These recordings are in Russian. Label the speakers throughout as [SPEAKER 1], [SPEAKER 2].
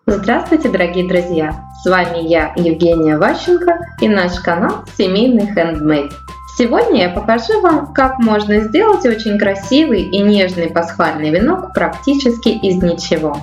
[SPEAKER 1] Здравствуйте, дорогие друзья! С вами я, Евгения Ващенко, и наш канал «Семейный хендмейд». Сегодня я покажу вам, как можно сделать очень красивый и нежный пасхальный венок практически из ничего.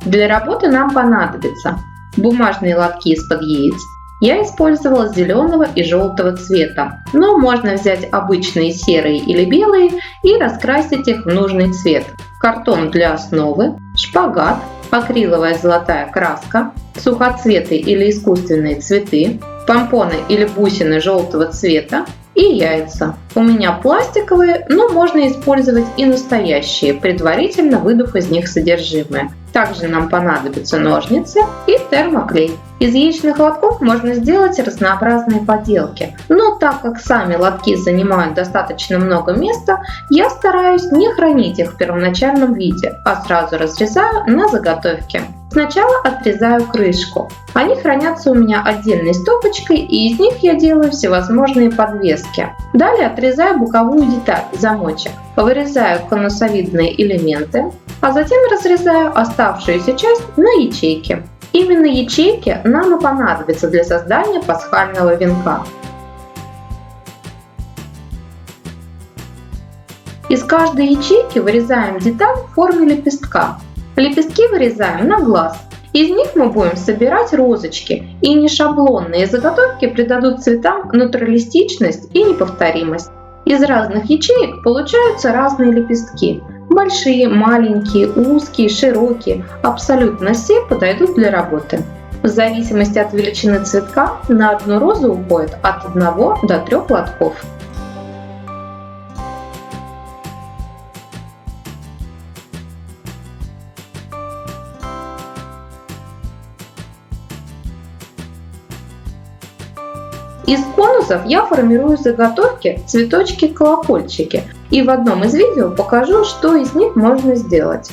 [SPEAKER 1] Для работы нам понадобятся бумажные лотки из-под яиц. Я использовала зеленого и желтого цвета, но можно взять обычные серые или белые и раскрасить их в нужный цвет. Картон для основы, шпагат, акриловая золотая краска, сухоцветы или искусственные цветы, помпоны или бусины желтого цвета и яйца. У меня пластиковые, но можно использовать и настоящие, предварительно выдув из них содержимое. Также нам понадобятся ножницы и термоклей. Из яичных лотков можно сделать разнообразные поделки, но так как сами лотки занимают достаточно много места, я стараюсь не хранить их в первоначальном виде, а сразу разрезаю на заготовки. Сначала отрезаю крышку. Они хранятся у меня отдельной стопочкой, и из них я делаю всевозможные подвески. Далее отрезаю боковую деталь, замочек. Вырезаю конусовидные элементы, а затем разрезаю оставшуюся часть на ячейки. Именно ячейки нам и понадобятся для создания пасхального венка. Из каждой ячейки вырезаем деталь в форме лепестка. Лепестки вырезаем на глаз. Из них мы будем собирать розочки, и нешаблонные заготовки придадут цветам натуралистичность и неповторимость. Из разных ячеек получаются разные лепестки. Большие, маленькие, узкие, широкие. Абсолютно все подойдут для работы. В зависимости от величины цветка на одну розу уходит от 1 до 3 лотков. Из конусов я формирую заготовки, цветочки-колокольчики, и в одном из видео покажу, что из них можно сделать.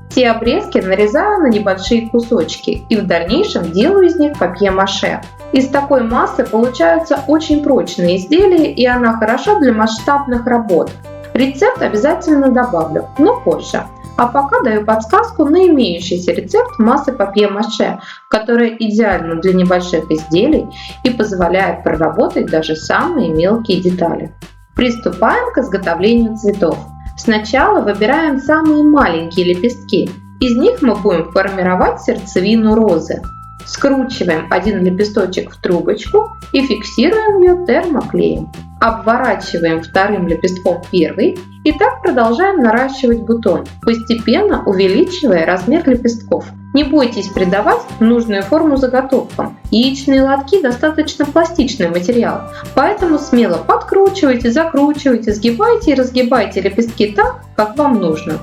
[SPEAKER 1] Все обрезки нарезаю на небольшие кусочки и в дальнейшем делаю из них папье-маше. Из такой массы получаются очень прочные изделия, и она хороша для масштабных работ. Рецепт обязательно добавлю, но позже. А пока даю подсказку на имеющийся рецепт массы папье-маше, которая идеальна для небольших изделий и позволяет проработать даже самые мелкие детали. Приступаем к изготовлению цветов. Сначала выбираем самые маленькие лепестки. Из них мы будем формировать сердцевину розы. Скручиваем один лепесточек в трубочку и фиксируем ее термоклеем. Обворачиваем вторым лепестком первый и так продолжаем наращивать бутон, постепенно увеличивая размер лепестков. Не бойтесь придавать нужную форму заготовкам. Яичные лотки достаточно пластичный материал, поэтому смело подкручивайте, закручивайте, сгибайте и разгибайте лепестки так, как вам нужно.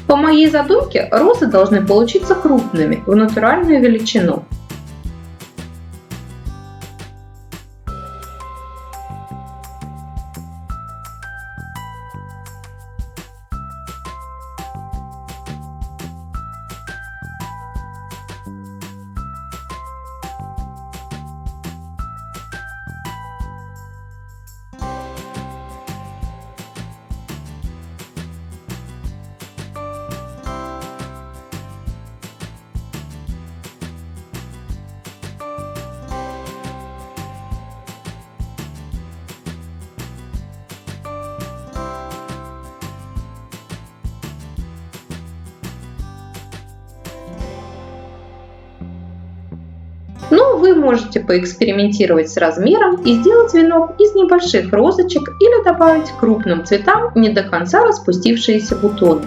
[SPEAKER 1] По моей задумке, розы должны получиться крупными, в натуральную величину. Но вы можете поэкспериментировать с размером и сделать венок из небольших розочек или добавить к крупным цветам не до конца распустившиеся бутоны.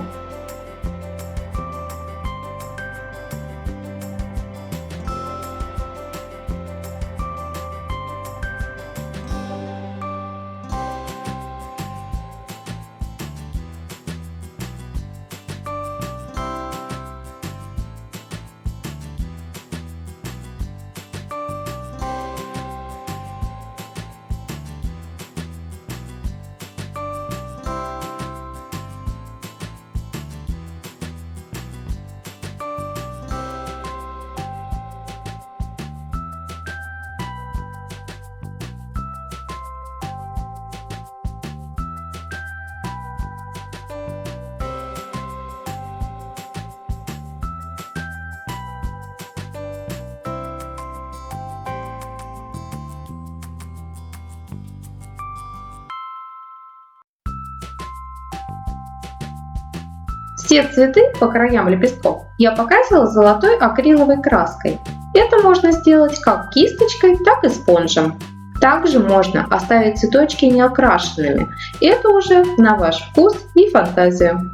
[SPEAKER 1] Все цветы по краям лепестков я покрасила золотой акриловой краской. Это можно сделать как кисточкой, так и спонжем. Также можно оставить цветочки неокрашенными. Это уже на ваш вкус и фантазию.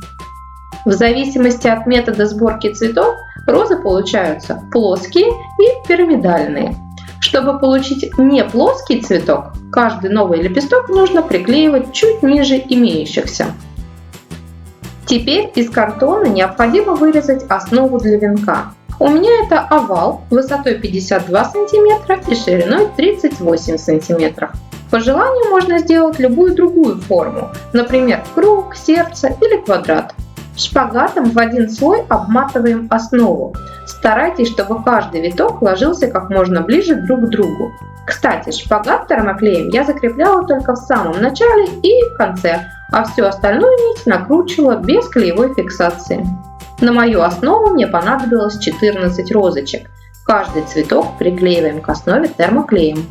[SPEAKER 1] В зависимости от метода сборки цветов розы получаются плоские и пирамидальные. Чтобы получить не плоский цветок, каждый новый лепесток нужно приклеивать чуть ниже имеющихся. Теперь из картона необходимо вырезать основу для венка. У меня это овал высотой 52 см и шириной 38 см. По желанию можно сделать любую другую форму, например, круг, сердце или квадрат. Шпагатом в один слой обматываем основу. Старайтесь, чтобы каждый виток ложился как можно ближе друг к другу. Кстати, шпагат термоклеем я закрепляла только в самом начале и в конце, а всю остальную нить накручивала без клеевой фиксации. На мою основу мне понадобилось 14 розочек. Каждый цветок приклеиваем к основе термоклеем.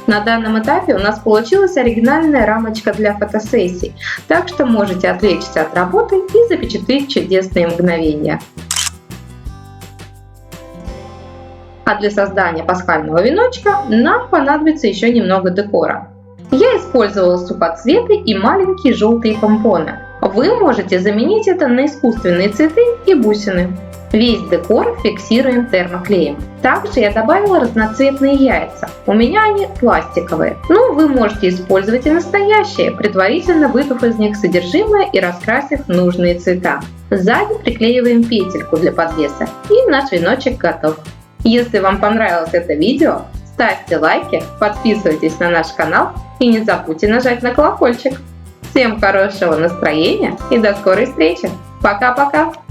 [SPEAKER 1] На данном этапе у нас получилась оригинальная рамочка для фотосессий, так что можете отвлечься от работы и запечатлеть чудесные мгновения. А для создания пасхального веночка нам понадобится еще немного декора. Я использовала сухоцветы и маленькие желтые помпоны. Вы можете заменить это на искусственные цветы и бусины. Весь декор фиксируем термоклеем. Также я добавила разноцветные яйца. У меня они пластиковые, но вы можете использовать и настоящие, предварительно выпив из них содержимое и раскрасив нужные цвета. Сзади приклеиваем петельку для подвеса, и наш веночек готов. Если вам понравилось это видео, ставьте лайки, подписывайтесь на наш канал и не забудьте нажать на колокольчик. Всем хорошего настроения и до скорой встречи. Пока-пока!